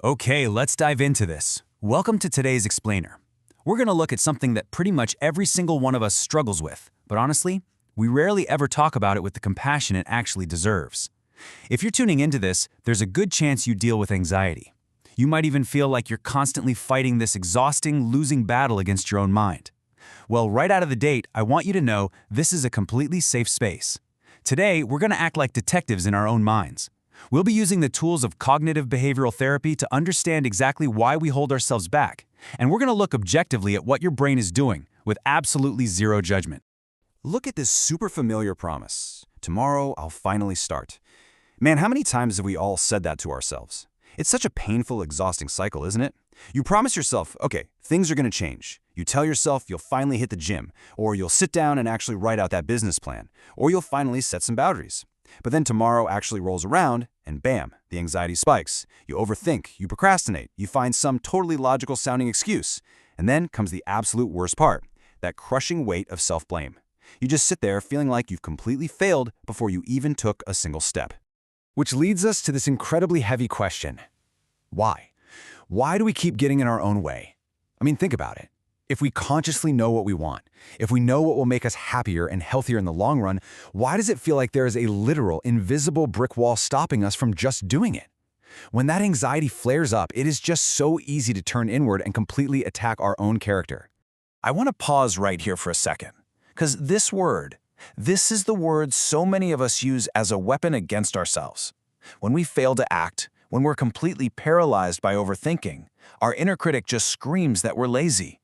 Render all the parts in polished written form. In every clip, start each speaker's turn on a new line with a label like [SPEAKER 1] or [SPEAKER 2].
[SPEAKER 1] Okay, let's dive into this. Welcome to today's explainer. We're going to look at something that pretty much every single one of us struggles with, but honestly, we rarely ever talk about it with the compassion it actually deserves. If you're tuning into this, there's a good chance you deal with anxiety. You might even feel like you're constantly fighting this exhausting, losing battle against your own mind. Well, right out of the gate, I want you to know this is a completely safe space. Today, we're going to act like detectives in our own minds. We'll be using the tools of cognitive behavioral therapy to understand exactly why we hold ourselves back. And we're going to look objectively at what your brain is doing, with absolutely zero judgment.
[SPEAKER 2] Look at this super familiar promise. Tomorrow, I'll finally start. Man, how many times have we all said that to ourselves? It's such a painful, exhausting cycle, isn't it? You promise yourself, okay, things are going to change. You tell yourself you'll finally hit the gym, or you'll sit down and actually write out that business plan, or you'll finally set some boundaries. But then tomorrow actually rolls around, and bam, the anxiety spikes. You overthink, you procrastinate, you find some totally logical-sounding excuse. And then comes the absolute worst part, that crushing weight of self-blame. You just sit there feeling like you've completely failed before you even took a single step.
[SPEAKER 1] Which leads us to this incredibly heavy question. Why? Why do we keep getting in our own way? I mean, think about it. If we consciously know what we want, if we know what will make us happier and healthier in the long run, why does it feel like there is a literal, invisible brick wall stopping us from just doing it? When that anxiety flares up, it is just so easy to turn inward and completely attack our own character. I want to pause right here for a second, because this is the word so many of us use as a weapon against ourselves. When we fail to act, when we're completely paralyzed by overthinking, our inner critic just screams that we're lazy.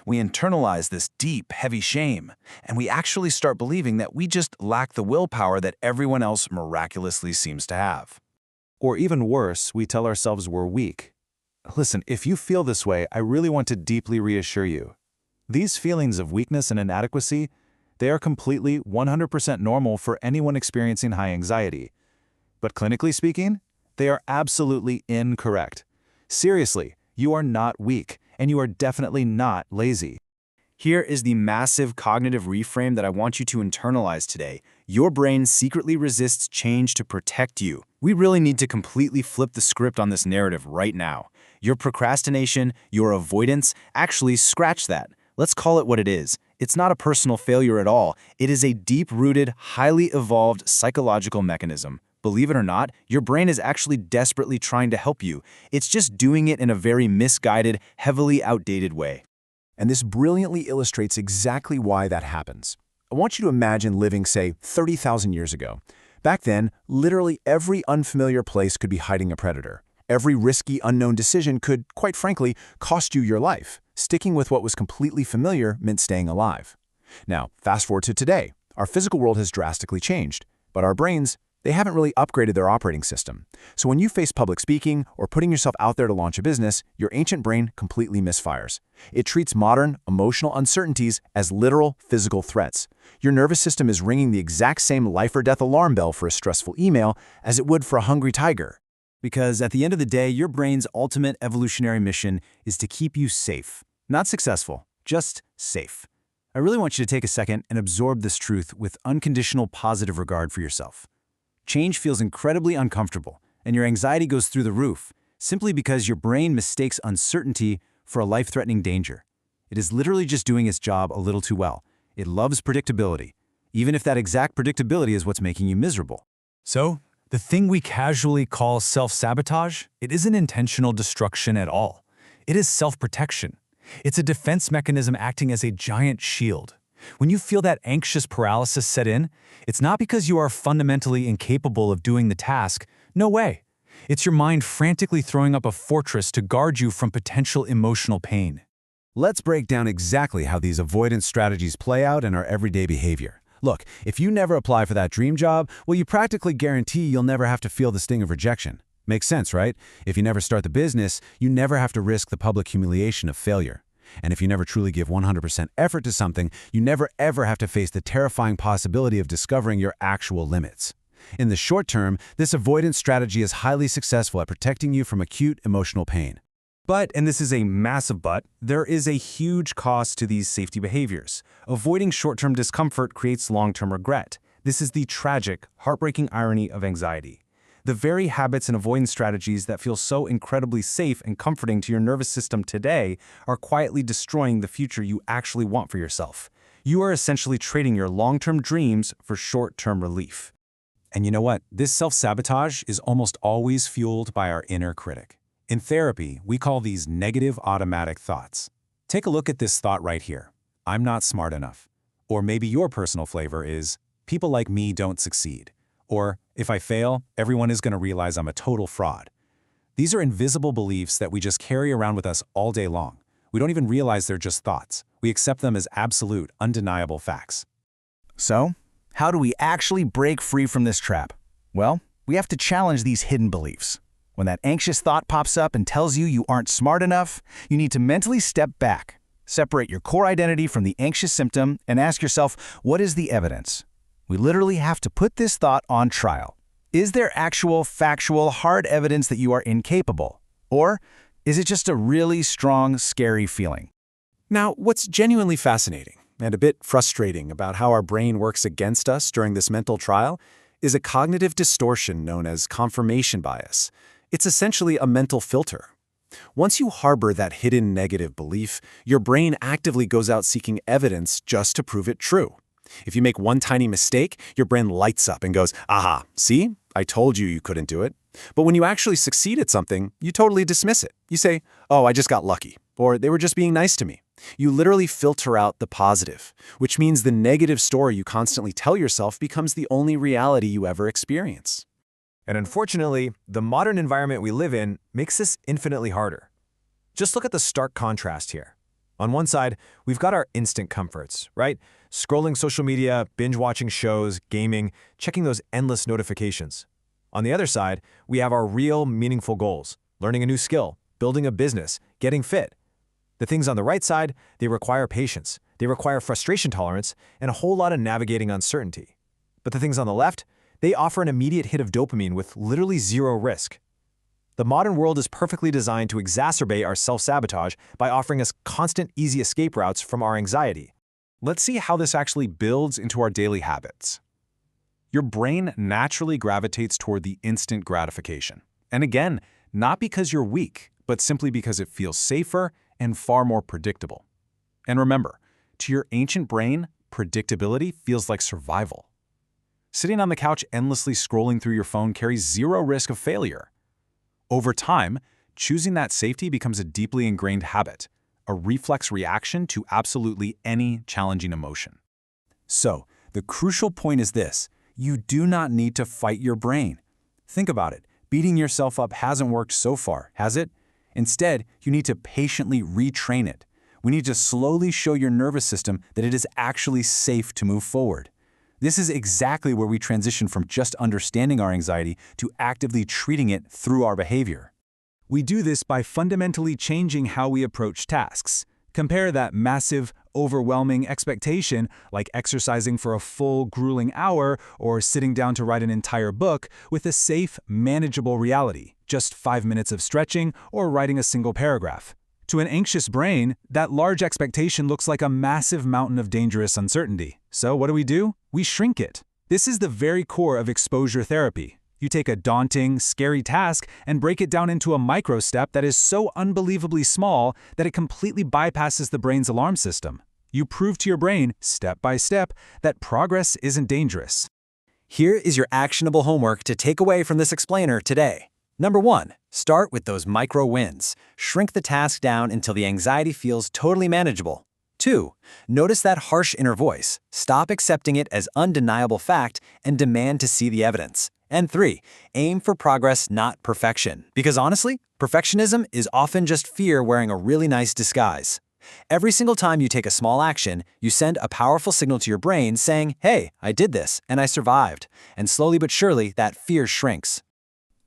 [SPEAKER 1] We internalize this deep, heavy shame, and we actually start believing that we just lack the willpower that everyone else miraculously seems to have.
[SPEAKER 3] Or even worse, we tell ourselves we're weak. Listen, if you feel this way, I really want to deeply reassure you. These feelings of weakness and inadequacy, they are completely 100% normal for anyone experiencing high anxiety. But clinically speaking, they are absolutely incorrect. Seriously, you are not weak, and you are definitely not lazy.
[SPEAKER 1] Here is the massive cognitive reframe that I want you to internalize today. Your brain secretly resists change to protect you. We really need to completely flip the script on this narrative right now. Your procrastination, your avoidance, actually scratch that. Let's call it what it is. It's not a personal failure at all. It is a deep-rooted, highly evolved psychological mechanism. Believe it or not, your brain is actually desperately trying to help you. It's just doing it in a very misguided, heavily outdated way.
[SPEAKER 4] And this brilliantly illustrates exactly why that happens. I want you to imagine living, say, 30,000 years ago. Back then, literally every unfamiliar place could be hiding a predator. Every risky, unknown decision could, quite frankly, cost you your life. Sticking with what was completely familiar meant staying alive. Now, fast forward to today. Our physical world has drastically changed, but our brains, they haven't really upgraded their operating system. So when you face public speaking or putting yourself out there to launch a business, your ancient brain completely misfires. It treats modern, emotional uncertainties as literal physical threats. Your nervous system is ringing the exact same life or death alarm bell for a stressful email as it would for a hungry tiger.
[SPEAKER 1] Because at the end of the day, your brain's ultimate evolutionary mission is to keep you safe. Not successful, just safe. I really want you to take a second and absorb this truth with unconditional positive regard for yourself. Change feels incredibly uncomfortable, and your anxiety goes through the roof, simply because your brain mistakes uncertainty for a life-threatening danger. It is literally just doing its job a little too well. It loves predictability, even if that exact predictability is what's making you miserable. So, the thing we casually call self-sabotage, it isn't intentional destruction at all. It is self-protection. It's a defense mechanism acting as a giant shield. When you feel that anxious paralysis set in, it's not because you are fundamentally incapable of doing the task. No way. It's your mind frantically throwing up a fortress to guard you from potential emotional pain.
[SPEAKER 4] Let's break down exactly how these avoidance strategies play out in our everyday behavior. Look, if you never apply for that dream job, well, you practically guarantee you'll never have to feel the sting of rejection. Makes sense, right? If you never start the business, you never have to risk the public humiliation of failure. And if you never truly give 100% effort to something, you never ever have to face the terrifying possibility of discovering your actual limits. In the short term, this avoidance strategy is highly successful at protecting you from acute emotional pain.
[SPEAKER 1] But, and this is a massive but, there is a huge cost to these safety behaviors. Avoiding short-term discomfort creates long-term regret. This is the tragic, heartbreaking irony of anxiety.
[SPEAKER 3] The very habits and avoidance strategies that feel so incredibly safe and comforting to your nervous system today are quietly destroying the future you actually want for yourself. You are essentially trading your long-term dreams for short-term relief.
[SPEAKER 1] And you know what? This self-sabotage is almost always fueled by our inner critic. In therapy, we call these negative automatic thoughts. Take a look at this thought right here. I'm not smart enough. Or maybe your personal flavor is, people like me don't succeed. Or, if I fail, everyone is going to realize I'm a total fraud. These are invisible beliefs that we just carry around with us all day long. We don't even realize they're just thoughts. We accept them as absolute, undeniable facts.
[SPEAKER 4] So, how do we actually break free from this trap? Well, we have to challenge these hidden beliefs. When that anxious thought pops up and tells you you aren't smart enough, you need to mentally step back. Separate your core identity from the anxious symptom and ask yourself, what is the evidence? We literally have to put this thought on trial. Is there actual, factual, hard evidence that you are incapable? Or is it just a really strong, scary feeling?
[SPEAKER 1] Now, what's genuinely fascinating and a bit frustrating about how our brain works against us during this mental trial is a cognitive distortion known as confirmation bias. It's essentially a mental filter. Once you harbor that hidden negative belief, your brain actively goes out seeking evidence just to prove it true. If you make one tiny mistake, your brain lights up and goes, aha, see? I told you you couldn't do it. But when you actually succeed at something, you totally dismiss it. You say, oh, I just got lucky, or they were just being nice to me. You literally filter out the positive, which means the negative story you constantly tell yourself becomes the only reality you ever experience.
[SPEAKER 5] And unfortunately, the modern environment we live in makes this infinitely harder. Just look at the stark contrast here. On one side, we've got our instant comforts, right? Scrolling social media, binge-watching shows, gaming, checking those endless notifications. On the other side, we have our real, meaningful goals, learning a new skill, building a business, getting fit. The things on the right side, they require patience, they require frustration tolerance, and a whole lot of navigating uncertainty. But the things on the left, they offer an immediate hit of dopamine with literally zero risk. The modern world is perfectly designed to exacerbate our self-sabotage by offering us constant, easy escape routes from our anxiety.
[SPEAKER 3] Let's see how this actually builds into our daily habits. Your brain naturally gravitates toward the instant gratification. And again, not because you're weak, but simply because it feels safer and far more predictable. And remember, to your ancient brain, predictability feels like survival. Sitting on the couch endlessly scrolling through your phone carries zero risk of failure. Over time, choosing that safety becomes a deeply ingrained habit, a reflex reaction to absolutely any challenging emotion.
[SPEAKER 1] So, the crucial point is this: you do not need to fight your brain. Think about it. Beating yourself up hasn't worked so far, has it? Instead, you need to patiently retrain it. We need to slowly show your nervous system that it is actually safe to move forward. This is exactly where we transition from just understanding our anxiety to actively treating it through our behavior.
[SPEAKER 3] We do this by fundamentally changing how we approach tasks. Compare that massive, overwhelming expectation, like exercising for a full, grueling hour or sitting down to write an entire book, with a safe, manageable reality, just 5 minutes of stretching or writing a single paragraph. To an anxious brain, that large expectation looks like a massive mountain of dangerous uncertainty. So what do? We shrink it. This is the very core of exposure therapy. You take a daunting, scary task and break it down into a micro step that is so unbelievably small that it completely bypasses the brain's alarm system. You prove to your brain, step by step, that progress isn't dangerous.
[SPEAKER 2] Here is your actionable homework to take away from this explainer today. Number 1, start with those micro wins. Shrink the task down until the anxiety feels totally manageable. 2, notice that harsh inner voice. Stop accepting it as undeniable fact and demand to see the evidence. And 3, aim for progress, not perfection. Because honestly, perfectionism is often just fear wearing a really nice disguise. Every single time you take a small action, you send a powerful signal to your brain saying, hey, I did this and I survived. And slowly but surely, that fear shrinks.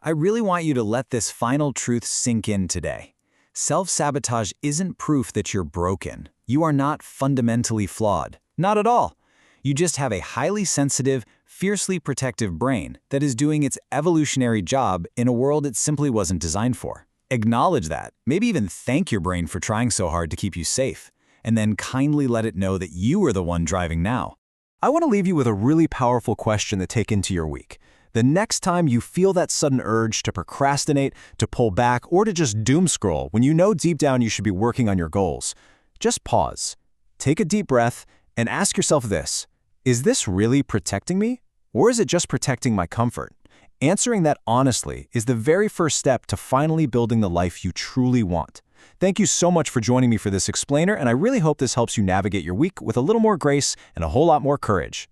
[SPEAKER 2] I really want you to let this final truth sink in today. Self-sabotage isn't proof that you're broken. You are not fundamentally flawed. Not at all. You just have a highly sensitive, fiercely protective brain that is doing its evolutionary job in a world it simply wasn't designed for. Acknowledge that. Maybe even thank your brain for trying so hard to keep you safe, and then kindly let it know that you are the one driving now. I want to leave you with a really powerful question to take into your week.
[SPEAKER 4] The next time you feel that sudden urge to procrastinate, to pull back, or to just doom scroll when you know deep down you should be working on your goals, just pause, take a deep breath, and ask yourself this: is this really protecting me? Or is it just protecting my comfort? Answering that honestly is the very first step to finally building the life you truly want. Thank you so much for joining me for this explainer, and I really hope this helps you navigate your week with a little more grace and a whole lot more courage.